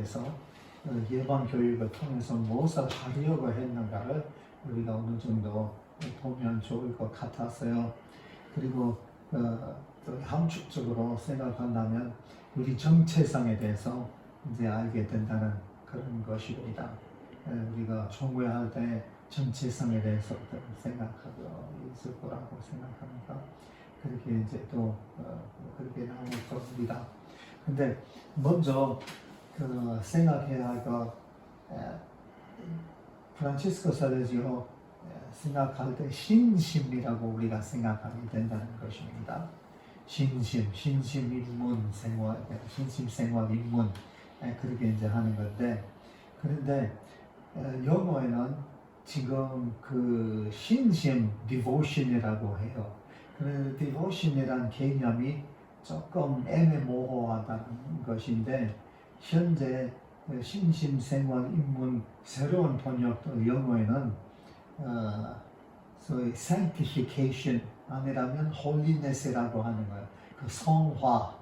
대해서 예방 교육을 통해서 무엇을 하려고 했는가를 우리가 어느 정도 보면 좋을 것 같았어요. 그리고 또 함축적으로 생각한다면 우리 정체성에 대해서 이제 알게 된다는 그런 것입니다. 우리가 총회할 때 정체성에 대해서 생각하고 있을 거라고 생각합니다. 그렇게 이제 또 그렇게 나올 겁니다. 근데 먼저 생각해야 할 것, 프란치스코 살레지오 생각할 때 신심이라고 우리가 생각하게 된다는 것입니다. 신심 입문 생활, 신심 생활 입문 그렇게 이제 하는 건데, 그런데 영어에는 지금 그 신심 devotion이라고 해요. 그 devotion이란 개념이 조금 애매모호하다는 것인데, 현재 신심 생활 입문 새로운 번역도 영어에는 소위 sanctification 아니라면 holiness라고 하는 거예요. 그 성화.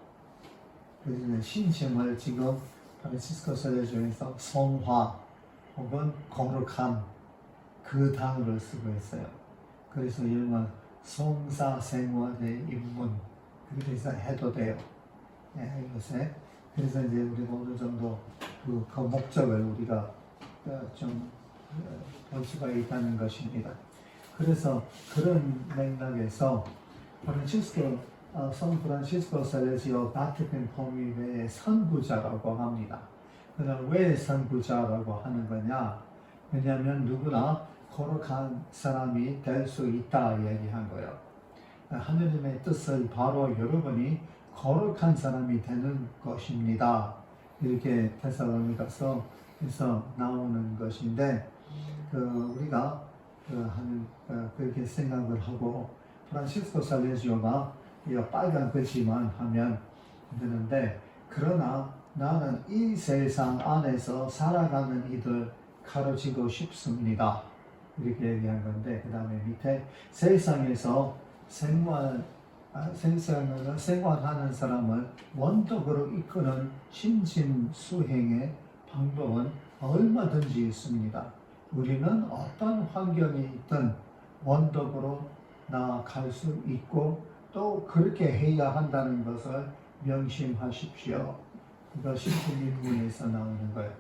그래서 신심을 지금 프란치스코 살레지오에서 성화 혹은 거룩함 그 단어를 쓰고 있어요. 그래서 이름은 성사 생활의 입문 그래서 해도 돼요. 요새 그래서 이제 우리가 어느 정도 그 목적을 우리가 좀 볼 수가 있다는 것입니다. 그래서 그런 맥락에서 성 프란치스코 살레지오 바티칸 공의회의 선구자라고 합니다. 그럼 왜 선구자라고 하는 거냐? 왜냐하면 누구나 거룩한 사람이 될 수 있다 얘기한 거예요. 하느님의 뜻을 바로 여러분이 거룩한 사람이 되는 것입니다. 이렇게 데살로니가서 나오는 것인데, 우리가 그렇게 생각을 하고 프란치스코 살레지오가 빨간 글씨만 하면 되는데, 그러나 나는 이 세상 안에서 살아가는 이들 가르치고 싶습니다. 이렇게 얘기한 건데, 그 다음에 밑에 세상에서 생활하는 사람을 원덕으로 이끄는 신심수행의 방법은 얼마든지 있습니다. 우리는 어떤 환경에 있든 원덕으로 나아갈 수 있고 또 그렇게 해야 한다는 것을 명심하십시오. 이거 신심입문에서 나오는 거예요.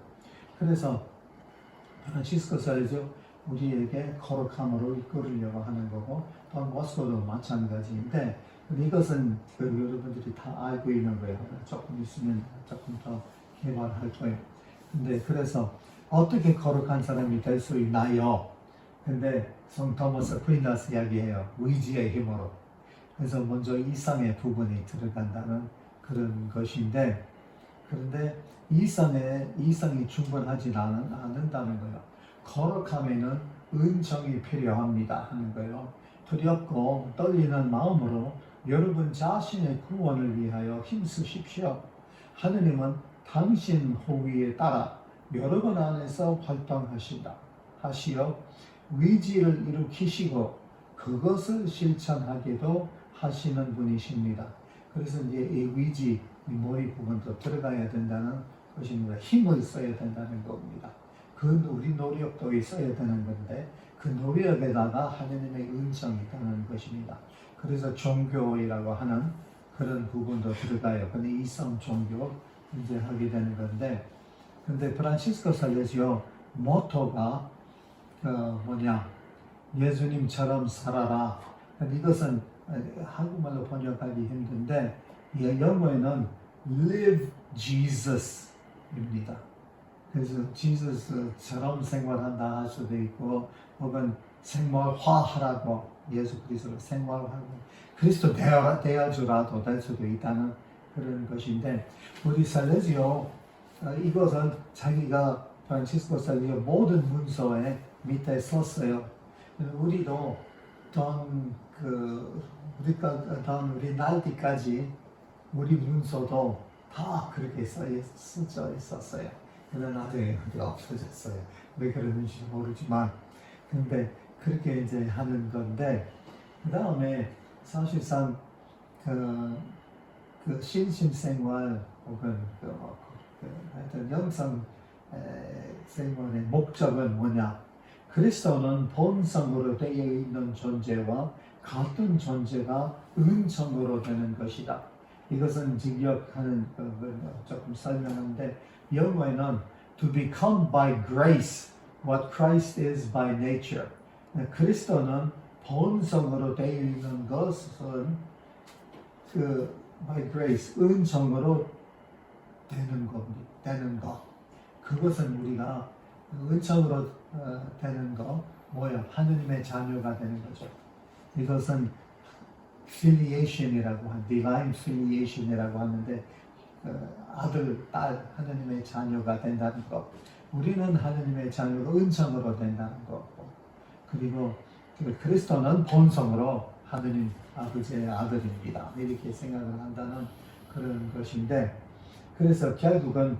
그래서 프란치스코 살레지오 우리에게 거룩함으로 이끌으려고 하는 거고, 또 모스코도 마찬가지인데, 이것은 여러분들이 다 알고 있는 거예요. 조금 있으면 조금 더 개발할 거예요. 근데 그래서 어떻게 거룩한 사람이 될 수 있나요? 근데 성 토마스 아퀴나스 이야기해요. 의지의 힘으로. 그래서 먼저 이성의 부분이 들어간다는 그런 것인데, 그런데 이성이 충분하지 않는다는 거예요. 거룩함에는 은총이 필요합니다 하는 거예요. 두렵고 떨리는 마음으로 여러분 자신의 구원을 위하여 힘쓰십시오. 하느님은 당신 호의에 따라 여러분 안에서 활동하시오. 의지를 일으키시고 그것을 실천하게도 하시는 분이십니다. 그래서 이제 이 의지, 이 머리 부분도 들어가야 된다는 것입니다. 힘을 써야 된다는 겁니다. 우리 노력도 있어야 되는 건데, 그 노력에다가 하느님의 은총이 있다는 것입니다. 그래서 종교이라고 하는 그런 부분도 들어가요. 근데 이성 종교 이제 하게 되는 건데, 근데 프란치스코 살레지오 모토가 예수님처럼 살아라. 이것은 한국말로 번역하기 힘든데, 영어에는 live Jesus입니다. 그래서 지저스처럼 생활한다 할 수도 있고, 혹은 생활화하라고, 예수 그리스도를 생활하고 그리스도 대하주라도 될 수도 있다는 그런 것인데, 우리 살레지오 이것은 자기가 프란치스코 살레지오 모든 문서에 밑에 썼어요. 우리도 우리 날때까지 우리 문서도 다 그렇게 쓰여 있었어요. 그러나 나중에 없어졌어요. 왜 그러는지 모르지만, 근데 그렇게 이제 하는 건데, 그 다음에 사실상 그 신심생활 혹은 하여튼 영성 생물의 목적은 뭐냐? 그리스도는 본성으로 되어 있는 존재와 같은 존재가 은총으로 되는 것이다. 이것은 직역하는 조금 설명하는데 영어에는 to become by grace what Christ is by nature. 그리스도는 본성으로 되어 있는 것은 by grace 은총으로 되는 것. 그것은 우리가 은총으로 되는 거 뭐야? 하느님의 자녀가 되는 거죠. 이것은 filiation이라고 divine filiation이라고 하는데 아들, 딸, 하느님의 자녀가 된다는 것. 우리는 하느님의 자녀로 은총으로 된다는 거고. 그리고 그리스도는 본성으로 하느님 아버지의 아들입니다. 이렇게 생각을 한다는 그런 것인데, 그래서 결국은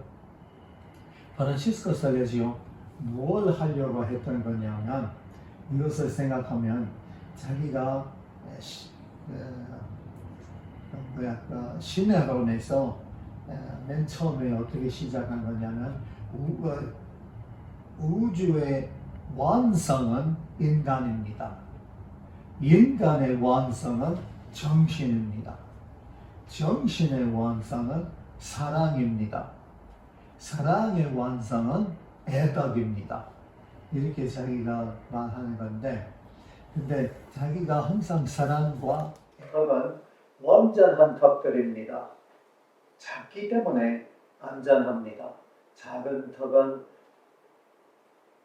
프란시스코 살레지오 뭘 하려고 했던 거냐면 이것을 생각하면 자기가 신화론에서 맨 처음에 어떻게 시작한 거냐면 우주의 완성은 인간입니다. 인간의 완성은 정신입니다. 정신의 완성은 사랑입니다. 사랑의 완성은 애덕입니다. 이렇게 자기가 말하는 건데, 근데 자기가 항상 사랑과 애덕은 완전한 덕들입니다. 작기 때문에 안전합니다. 작은 덕은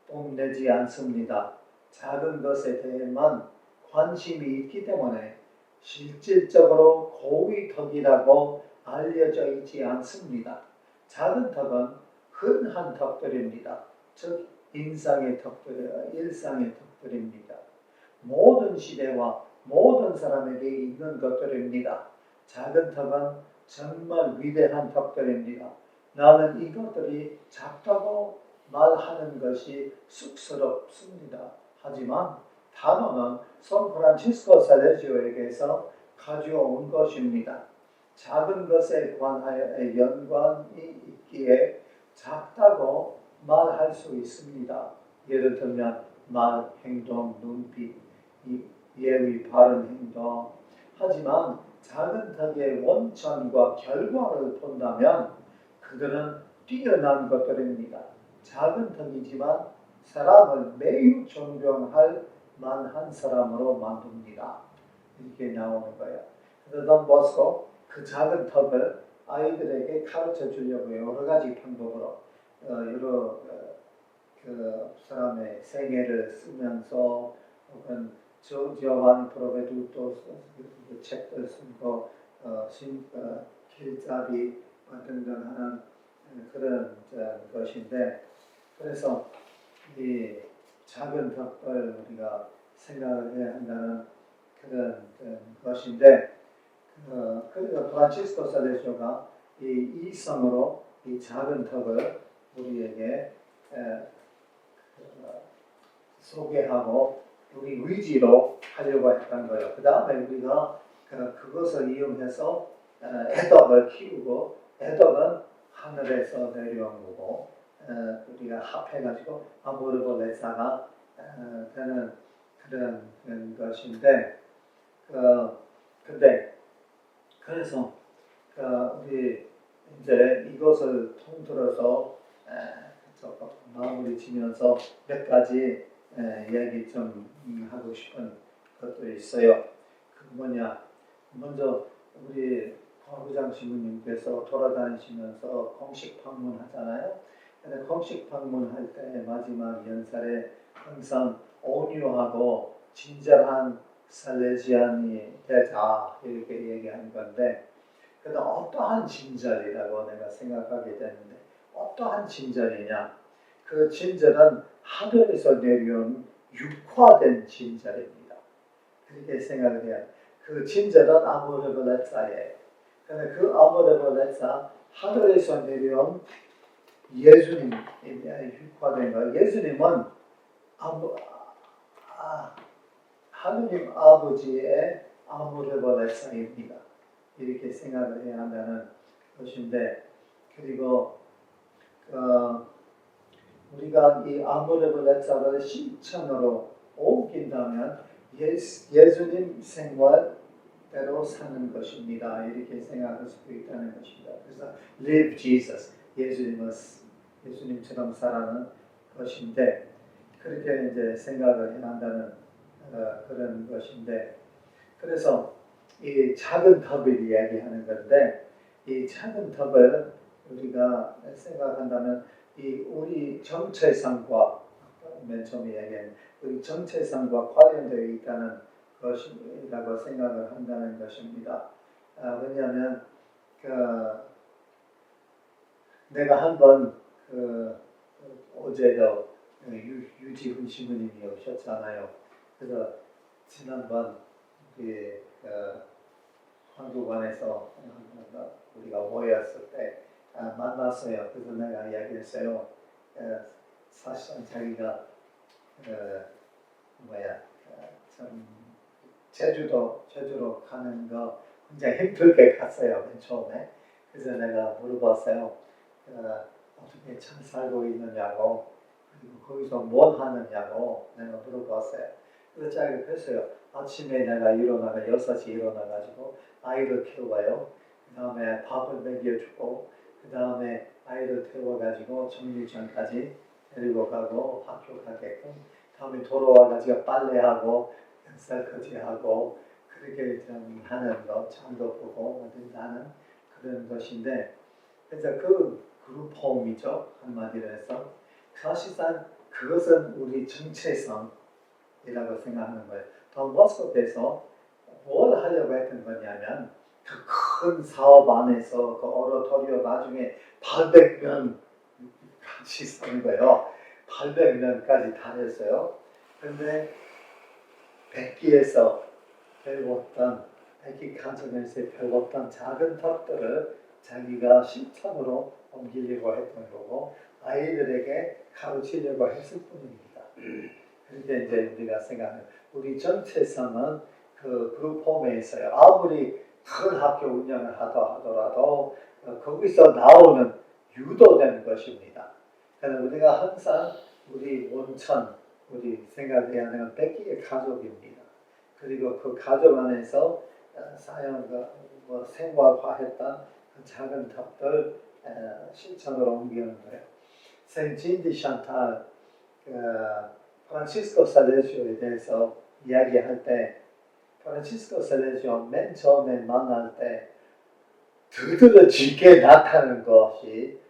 뽐내지 않습니다. 작은 것에 대해만 관심이 있기 때문에 실질적으로 고위 덕이라고 알려져 있지 않습니다. 작은 덕은 흔한 덕들입니다. 즉 일상의 덕들입니다. 모든 시대와 모든 사람에게 있는 것들입니다. 작은 덕은 정말 위대한 덕들입니다. 나는 이것들이 작다고 말하는 것이 쑥스럽습니다. 하지만 단어는 샌프란시스코 살레지오에게서 가져온 것입니다. 작은 것에 관하여 연관이 있기에 작다고 말할 수 있습니다. 예를 들면 말, 행동, 눈빛, 예의, 바른 행동. 하지만 작은 덕의 원천과 결과를 본다면 그들은 뛰어난 것들입니다. 작은 덕이지만 사람을 매우 존경할 만한 사람으로 만듭니다. 이렇게 나오는 거예요. 그래서 돈 보스코 그 작은 덕을 아이들에게 가르쳐 주려고 여러 가지 방법으로 여러 그 사람의 생애를 쓰면서 혹은 요한 프로베두토 책들 쓰고 길잡이 등등 하는 그런 것인데, 그래서 이 작은 덕을 우리가 생각을 해야 한다는 그런 것인데, 그래서 프란시스코 살레지오가 이 이성으로 이 작은 덕을 우리에게 소개하고 우리 의지로 하려고 했던 거예요. 그 다음에 우리가 그것을 이용해서 애덕을 키우고, 애덕은 하늘에서 내려온 거고, 우리가 합해가지고 아모르볼레사가 되는 그런 것인데, 근데 그래서 우리 이제 이것을 통틀어서 마무리 지면서 몇 가지 얘기 좀 하고 싶은 것들이 있어요. 그 뭐냐, 먼저 우리 과부장 신부님께서 돌아다니시면서 공식 방문하잖아요. 근데 공식 방문할 때 마지막 연설에 항상 온유하고 친절한 살레지안이 되자 이렇게 얘기한 건데, 그래도 어떠한 친절이라고 내가 생각하게 되는데, 어떠한 친절이냐? 그 친절은 하늘에서 내려온 육화된 친절입니다. 그렇게 생각을 해요. 그 친절은 아모르벨레사예요. 근데 그 아모르벨레사 하늘에서 내려온 예수님이 육화된 거예요. 예수님은 하느님 아버지의 아모르벨레사입니다. 이렇게 생각을 해야 한다는 것인데, 그리고 우리가 이 아모레블레자를 실천으로 옮긴다면 예수님 생활대로 사는 것입니다. 이렇게 생각할 수도 있다는 것입니다. 그래서 live Jesus, 예수님처럼 살아는 것인데 그렇게 이제 생각을 해야 한다는 그런 것인데 그래서 이 작은 탑을 이야기하는 건데 이 작은 탑을 우리가 생각한다면 이 우리 정체성과 맨 처음에 이야기한 우리 정체성과 관련되어 있다는 것이라고 생각을 한다는 것입니다. 왜냐하면 내가 한번 어제도 유지훈 신부님이 오셨잖아요. 그래서 지난번 한국관에서 우리가 모였을 때 만났어요. 그래서 내가 이야기했어요. 사실은 자기가 참 제주로 가는 거 굉장히 힘들게 갔어요. 맨 처음에. 그래서 내가 물어봤어요. 어떻게 잘 살고 있느냐고 그리고 거기서 뭘 하느냐고 내가 물어봤어요. 그래서 자기가 그랬어요. 아침에 내가 일어나가 6시에 일어나가지고 아이를 키워요. 그 다음에 밥을 먹여주고 그 다음에 아이를 태워가지고 정류장까지 데리고 가고 학교 가게끔 다음에 돌아와가지고 빨래하고 설거지하고 그렇게 좀 하는 거 장도 보고 뭐든지 하는 그런 것인데 그래서 그 그룹홈이죠. 한마디로 해서 사실상 그것은 우리 정체성이라고 생각하는 거예요. 돈버스코에서 뭘 하려고 했던 거냐면 그 큰 사업 안에서 그 오라토리오 나중에 800명 같이 쓴 거예요. 800명까지 다녔어요. 그런데 백기에서 배웠던 백기 가정에서 배웠던 작은 탑들을 자기가 실천으로 옮기려고 했던 거고 아이들에게 가르치려고 했을 뿐입니다. 그런데 이제 우리가 생각하는 우리 전체성은 그 그룹홈에 있어요. 아무리 큰 학교 운영을 하더라도 거기서 나오는 유도된 것입니다. 그래서 우리가 항상 우리 원천, 우리 생각해야 하는 백기의 가족입니다. 그리고 그 가족 안에서 생활화했던 그 작은 탑들 실천으로 옮기는 거예요. 생진디 샨탈 프란시스코 살레시오에 대해서 이야기할 때 프란시스코 살레시오 맨 처음에 만날 때 두드러지게 나타나는 것이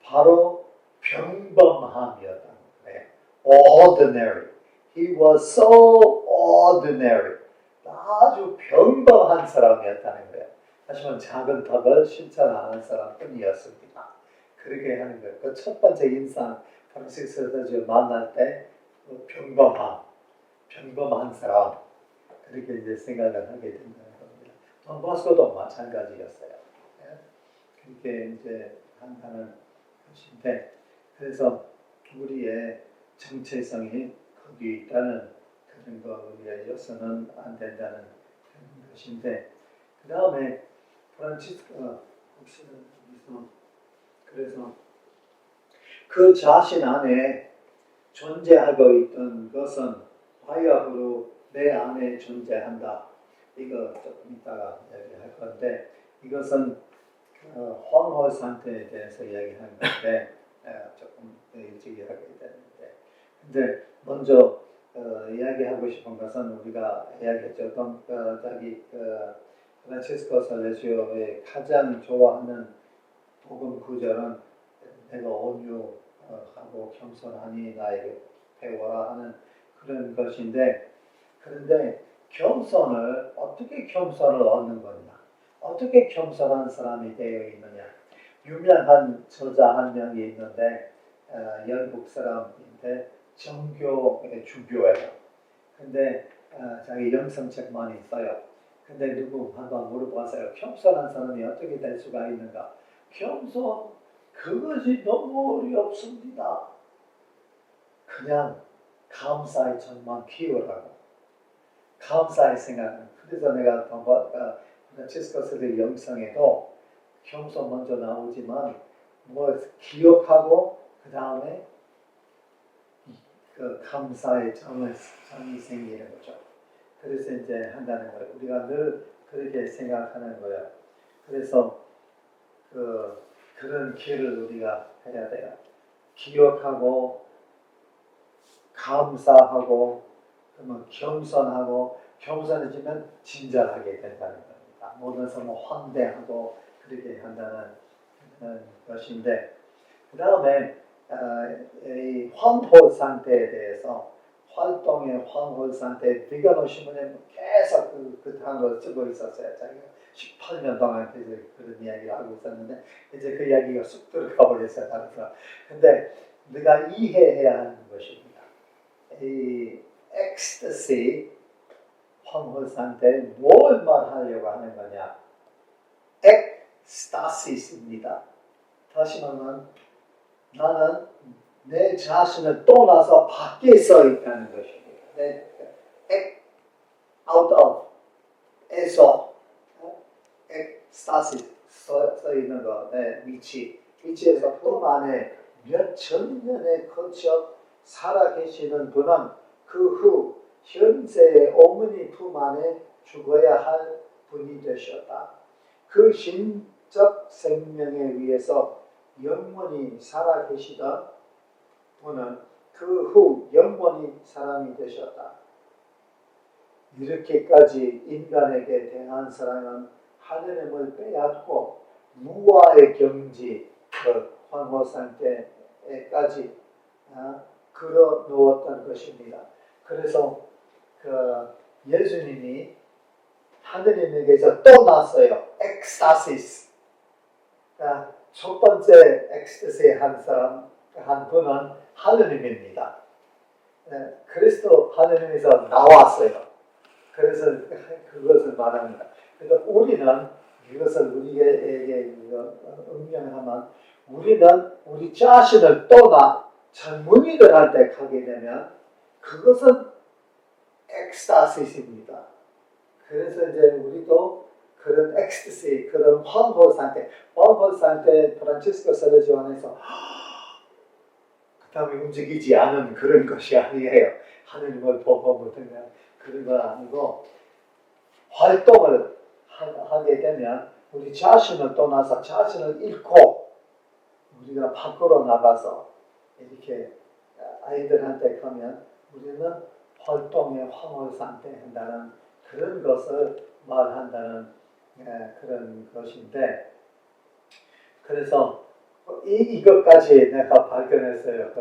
바로 평범함이었다는 거예요. Ordinary. He was so ordinary. 아주 평범한 사람이었다는 거예요. 하지만 작은 탑을 실천하는 사람뿐이었습니다. 그렇게 하는 거예요. 그 첫 번째 인상 프란시스코를 만날 때 평범한 사람 그렇게 이제 생각을 하게 된다는 겁니다. 돈버스코도 마찬가지였어요. 그렇게 이제 한다는 것인데 그래서 우리의 정체성이 거기 있다는 그런 거 우리가 잊어서는 안 된다는 그런 것인데 그 다음에 프란치스코 그래서 그 자신 안에 존재하고 있던 것은 바야흐로 내 안에 존재한다. 이거 조금 이따가 얘기할 건데 이것은 황홀 상태에 대해서 이야기하는 건데 조금 일찍 하게 되는데 근데 먼저 이야기하고 싶은 것은 우리가 이야기했죠. 프란치스코 살레시오의 가장 좋아하는 복음 구절은 내가 온유하고 겸손하니 나에게 배워라 하는 그런 것인데 그런데 겸손을 어떻게 겸손을 얻는 거냐? 어떻게 겸손한 사람이 되어 있느냐? 유명한 저자 한 명이 있는데 영국 사람인데 정교의 주교예요. 근데 자기 영성책 많이 써요. 근데 누구 한번 물어봤어요. 겸손한 사람이 어떻게 될 수가 있는가? 겸손 그것이 너무 어렵습니다. 그냥 감사의 정만 키우라고. 감사의 생각. 그래서 내가 프란치스코스의 영성에도 겸손 먼저 나오지만 뭐 기억하고 그 다음에 그 감사의 정이 생기는 거죠. 그래서 이제 한다는 거예요. 우리가 늘 그렇게 생각하는 거예요. 그래서 그런 길을 우리가 해야 돼요. 기억하고 감사하고 그러면 겸손해지면 친절하게 된다는 겁니다. 모든 사람을 환대하고 그렇게 한다는 것인데 그 다음에 이 환호 상태에 대해서 활동의 환호 상태 비가노 신문에 계속 그 단어를 쓰고 있었어요. 자기가 18년 동안 그런 이야기를 하고 있었는데 이제 그 이야기가 쑥 들어가 버렸어요. 근데 우리가 이해해야 하는 것입니다. 이 엑스터시 환호 상태는 뭘 말하려고 하는 거냐? 엑스타시스입니다. 다시 말하면 나는 내 자신을 떠나서 밖에 서 있다는 것입니다. out of, 에서, 엑스타시스 서 있는 거, 내 위치에서 품 안에 몇 천 년에 걸쳐 살아계시는 분은 그 후 현세의 어머니 품 안에 죽어야 할 분이 되셨다. 그 신적 생명에 의해서 영원히 살아계시던 분은 그 후 영원히 사람이 되셨다. 이렇게까지 인간에게 대한 사랑은 하느님을 빼앗고 무아의 경지, 그 환호 상태까지 걸어 놓았던 것입니다. 그래서 예수님이 하느님에게서 떠났어요. 엑스타시스. 첫 번째 엑스타시 한 분은 하느님입니다. 그리스도 하느님에서 나왔어요. 그래서 그것을 말합니다. 그래서 우리는 이것을 우리에게 응명하면 우리는 우리 자신을 떠나 젊은이들한테 가게 되면 그것은 엑스타시스입니다. 그래서 이제 우리도 그런 엑스타시, 그런 환호 상태 프란치스코 셀레지오 안에서 그 다음에 움직이지 않은 그런 것이 아니에요. 하느님을 보고 못하면 그런 건 아니고 활동을 하게 되면 우리 자신을 떠나서 자신을 잃고 우리가 밖으로 나가서 이렇게 아이들한테 가면 우리는 활동의 환호 상태 한다는 그런 것을 말한다는 그런 것인데 그래서 이것까지 내가 발견했어요.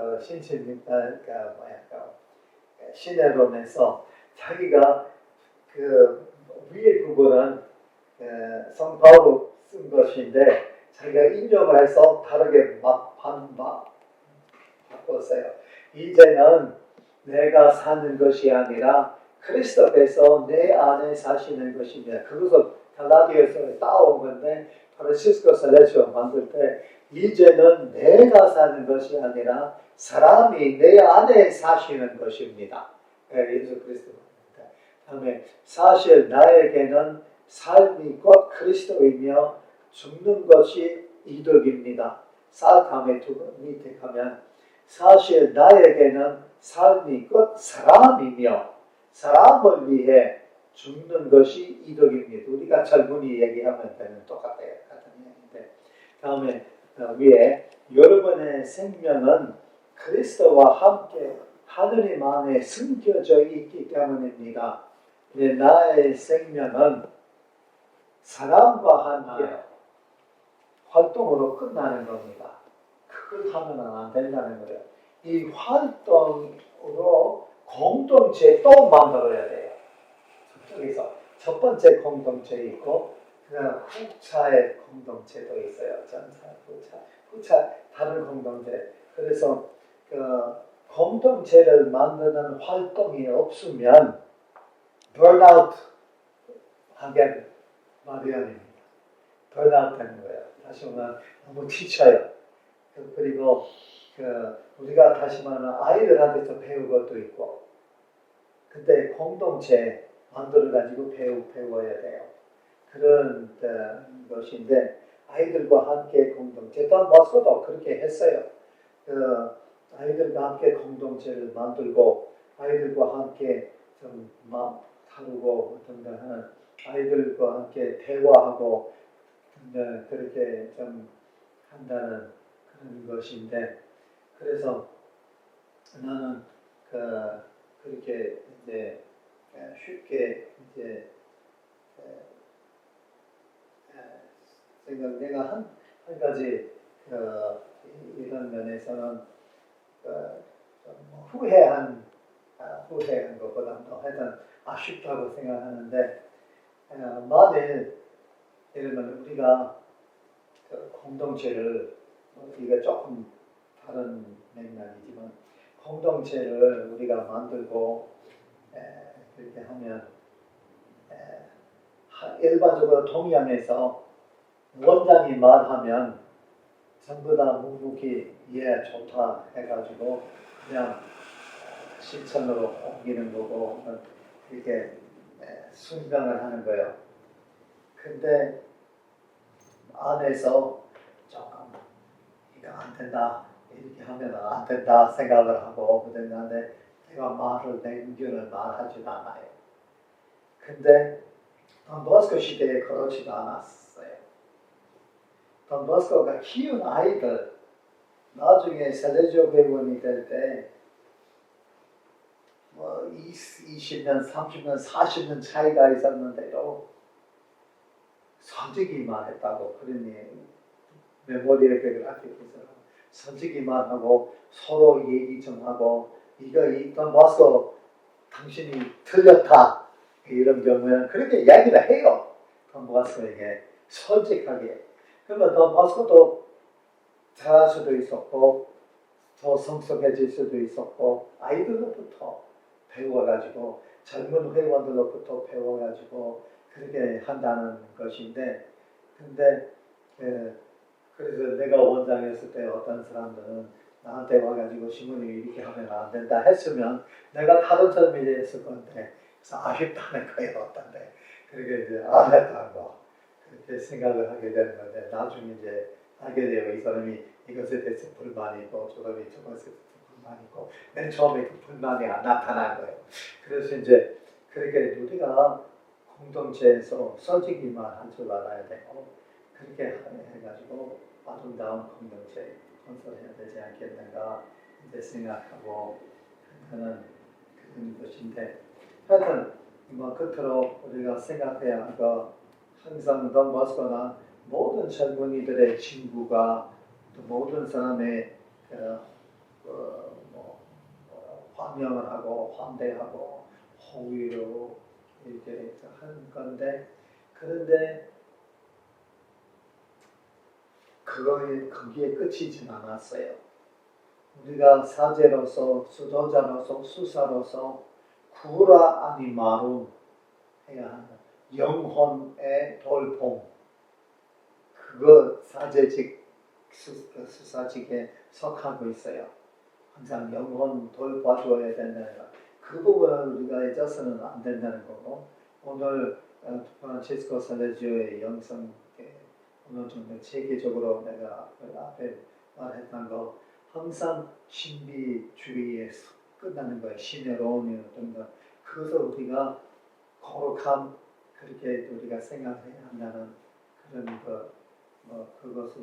신해론에서 자기가 그 위에 부분은 성 바울로 쓴 것인데 자기가 인용을 해서 다르게 바꿨어요. 이제는 내가 사는 것이 아니라 그리스도께서 내 안에 사시는 것입니다. 그것을 갈라디아서 따온 건데 프란치스코 셀레지오 만들 때 이제는 내가 사는 것이 아니라 사람이 내 안에 사시는 것입니다. 예수 그리스도입니다. 다음에 사실 나에게는 삶이 곧 그리스도이며 죽는 것이 이득입니다. 다음에 밑에 가면 사실 나에게는 삶이 곧 사람이며 사람을 위해 죽는 것이 이득입니다. 우리가 젊은이 얘기하면 되는 똑같아요. 같은 얘기인데 다음에 위에 여러분의 생명은 그리스도와 함께 하느님 안에 숨겨져 있기 때문입니다. 나의 생명은 사람과 함께 활동으로 끝나는 겁니다. 그걸 하면 안 된다는 거예요. 이 활동으로 공동체 또 만들어야 돼요. 저쪽에서 첫 번째 공동체 있고 후차의 공동체도 있어요. 전차, 후차 다른 공동체. 그래서 공동체를 만드는 활동이 없으면 burnout 하게 마련입니다. burnout 되는 거예요. 다시 말하면 너무 지쳐요. 그리고 우리가 다시 말하면 아이들한테서 배울 것도 있고 근데 공동체 만들어가지고 배워야 돼요. 그런 것인데 아이들과 함께 공동체, 던 버스커도 그렇게 했어요. 아이들과 함께 공동체를 만들고 아이들과 함께 좀 다루고 어떤가 하는 아이들과 함께 대화하고 그렇게 좀 한다는 그런 것인데 그래서 나는 그렇게 이제 쉽게 이제 생각 내가 한 가지 이런 면에서는 좀 후회한 것보다도 하여튼 아쉽다고 생각하는데 만일 이러면 우리가 공동체를 이게 조금 다른 맥락이지만 공동체를 우리가 만들고 그렇게 하면 일반적으로 동양에서 원장이 말하면 전부 다 묵묵히 예 좋다 해가지고 그냥 실천으로 옮기는 거고 이렇게 순종을 하는 거예요. 근데 안에서 조금 이거 안 된다 이렇게 하면 안 된다 생각을 하고 그랬는데 내가 내 의견을 말하지도 않아요. 근데 돈 버스커 시대에 그렇지도 않았어요. 돈 버스커가 키운 아이들 나중에 세례교 회원이 될 때 뭐 20년, 30년, 40년 차이가 있었는데도 솔직히 말했다고 그러니 메모리에 그래서 솔직히 말하고 서로 얘기 좀 하고 돈 버스커 당신이 틀렸다 이런 경우에는 그렇게 이야기를 해요. 돈 버스커에게 솔직하게. 그러면 돈 버스커도 잘할 수도 있었고 더 성숙해질 수도 있었고 아이들로부터 배워가지고 젊은 회원들로부터 배워가지고 그렇게 한다는 것인데 근데 그래서 내가 원장이었을 때 어떤 사람들은 나한테 와가지고 신부님이 이렇게 하면 안 된다 했으면 내가 다른 사람이 됐을 건데 그래서 아쉽다는 거예요. 어떤데 그렇게 이제 안 했다고 그렇게 생각을 하게 되는 건데 나중에 이제 알게 돼요. 이 사람이 이것에 대해서 불만이 있고 저 사람이 저것에 대해서 불만이 있고 맨 처음에 그 불만이 안 나타난 거예요. 그래서 이제 그렇게 우리가 공동체에서 솔직히만 할 줄 알아야 되고 그렇게 해가지고 아름다운 공동체 건설해야 되지 않겠는가 이제 생각하고 하는 그런 것인데 하여튼 뭐 끝으로 우리가 생각해야 하고 항상 돈 버스커나 모든 젊은이들의 친구가 또 모든 사람의 환영을 하고 환대하고 호의로 이렇게 하는 건데 그런데 거기에 끝이진 않았어요. 우리가 사제로서 수도자로서 수사로서 구라 아니마룸 해야 하는 영혼의 돌봄 그거 사제직 수사직에 속하고 있어요. 항상 영혼 돌봐줘야 된다는 거. 그 부분을 우리가 잊어서는 안 된다는 거고 오늘 프란치스코 살레지오의 영성 오늘 좀 체계적으로 내가 앞에 말했던 거 항상 신비주의에 끝나는 거예요. 신의로움이 어떤 거 그것을 우리가 거룩함 그렇게 우리가 생각해야 한다는 그런 그것을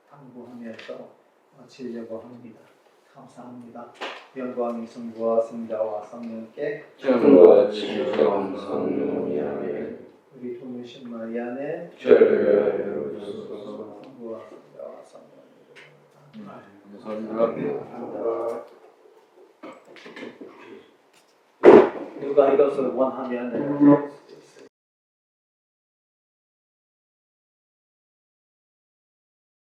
당부하면서 마치려고 합니다. 감사합니다. 영광이 성부와 성자와 성령께 전과 지금 성령이하게 우리 부모신 마리아네 저를 주소서. 성부와 성자와 성령께 감사합니다. 누가 이것을 원하면